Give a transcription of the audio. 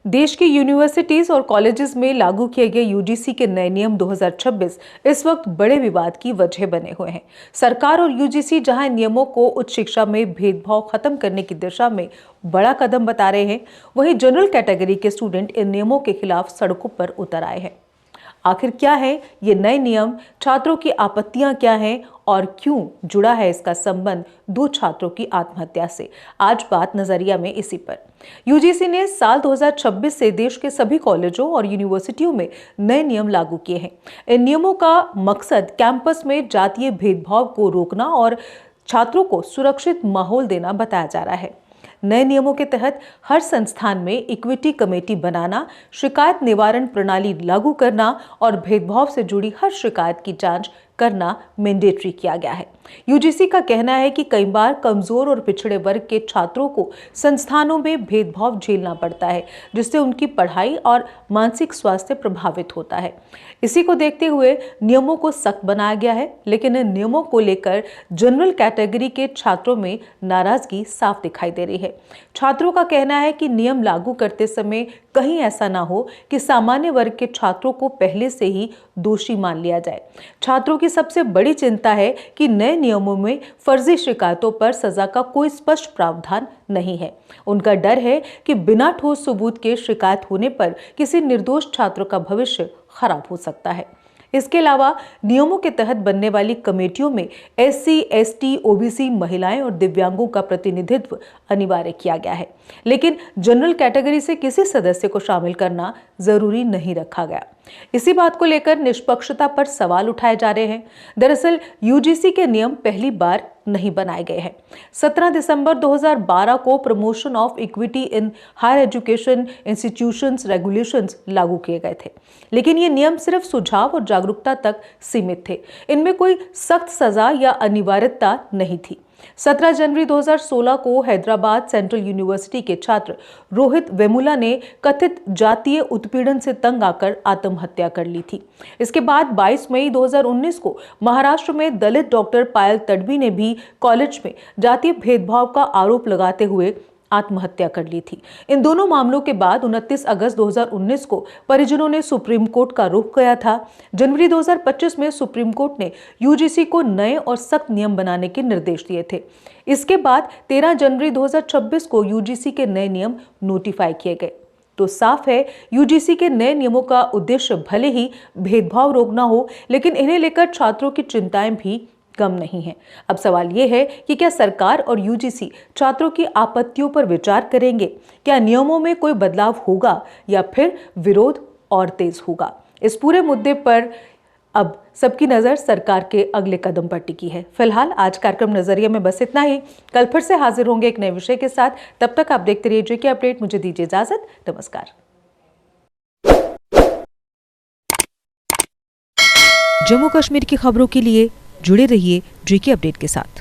देश की यूनिवर्सिटीज और कॉलेजेस में लागू किए गए यूजीसी के नए नियम 2026 इस वक्त बड़े विवाद की वजह बने हुए हैं। सरकार और यूजीसी जहां नियमों को उच्च शिक्षा में भेदभाव खत्म करने की दिशा में बड़ा कदम बता रहे हैं, वहीं जनरल कैटेगरी के स्टूडेंट इन नियमों के खिलाफ सड़कों पर उतर आए हैं। आखिर क्या है ये नए नियम, छात्रों की आपत्तियां क्या हैं और क्यों जुड़ा है इसका संबंध दो छात्रों की आत्महत्या से? आज बात नजरिया में इसी पर। यूजीसी ने साल 2026 से देश के सभी कॉलेजों और यूनिवर्सिटियों में नए नियम लागू किए हैं। इन नियमों का मकसद कैंपस में जातीय भेदभाव को रोकना और छात्रों को सुरक्षित माहौल देना बताया जा रहा है। नए नियमों के तहत हर संस्थान में इक्विटी कमेटी बनाना, शिकायत निवारण प्रणाली लागू करना और भेदभाव से जुड़ी हर शिकायत की जांच करना मैंडेटरी किया गया है। यूजीसी का कहना है कि कई बार कमजोर और पिछड़े वर्ग के छात्रों को संस्थानों में भेदभाव झेलना पड़ता है, जिससे उनकी पढ़ाई और मानसिक स्वास्थ्य प्रभावित होता है। इसी को देखते हुए नियमों को सख्त बनाया गया है, लेकिन इन नियमों को लेकर जनरल कैटेगरी के छात्रों में नाराजगी साफ दिखाई दे रही है। छात्रों का कहना है कि नियम लागू करते समय कहीं ऐसा ना हो कि सामान्य वर्ग के छात्रों को पहले से ही दोषी मान लिया जाए। छात्रों की सबसे बड़ी चिंता है कि नए नियमों में फर्जी शिकायतों पर सजा का कोई स्पष्ट प्रावधान नहीं है। उनका डर है कि बिना ठोस सबूत के शिकायत होने पर किसी निर्दोष छात्र का भविष्य खराब हो सकता है। इसके अलावा नियमों के तहत बनने वाली कमेटियों में एससी, एसटी, ओबीसी, महिलाएं और दिव्यांगों का प्रतिनिधित्व अनिवार्य किया गया है, लेकिन जनरल कैटेगरी से किसी सदस्य को शामिल करना जरूरी नहीं रखा गया। इसी बात को लेकर निष्पक्षता पर सवाल उठाए जा रहे हैं। दरअसल यूजीसी के नियम पहली बार नहीं बनाए गए हैं। 17 दिसंबर 2012 को promotion of equity in higher education institutions regulations लागू किए गए थे, लेकिन ये नियम सिर्फ सुझाव और जागरूकता तक सीमित थे। इनमें कोई सख्त सजा या अनिवार्यता नहीं थी। 17 जनवरी 2016 को हैदराबाद सेंट्रल यूनिवर्सिटी के छात्र रोहित वेमुला ने कथित जातीय उत्पीड़न से तंग आकर आत्महत्या कर ली थी। इसके बाद 22 मई 2019 को महाराष्ट्र में दलित डॉक्टर पायल तडवी ने भी कॉलेज में जातीय भेदभाव का आरोप लगाते हुए आत्महत्या कर ली थी। इन दोनों मामलों के बाद 29 अगस्त 2019 को परिजनों ने सुप्रीम कोर्ट का रुख किया था। जनवरी 2025 में सुप्रीम कोर्ट ने यूजीसी को नए और सख्त नियम बनाने के निर्देश दिए थे। इसके बाद 13 जनवरी 2026 को यूजीसी के नए नियम नोटिफाई किए गए। तो साफ है, यूजीसी के नए नियमों का उद्देश्य भले ही भेदभाव रोकना हो, लेकिन इन्हें लेकर छात्रों की चिंताएं भी कम नहीं है। अब सवाल यह है कि क्या सरकार और यूजीसी छात्रों की आपत्तियों पर विचार करेंगे? क्या नियमों में कोई बदलाव होगा या फिर विरोध और तेज होगा? इस पूरे मुद्दे पर अब सबकी नजर सरकार के अगले कदम पर टिकी है। फिलहाल आज कार्यक्रम नजरिया में बस इतना ही। कल फिर से हाजिर होंगे एक नए विषय के साथ। तब तक आप देखते रहिए जेके अपडेट। मुझे दीजिए इजाजत। नमस्कार। जम्मू कश्मीर की खबरों के लिए जुड़े रहिए जेके अपडेट के साथ।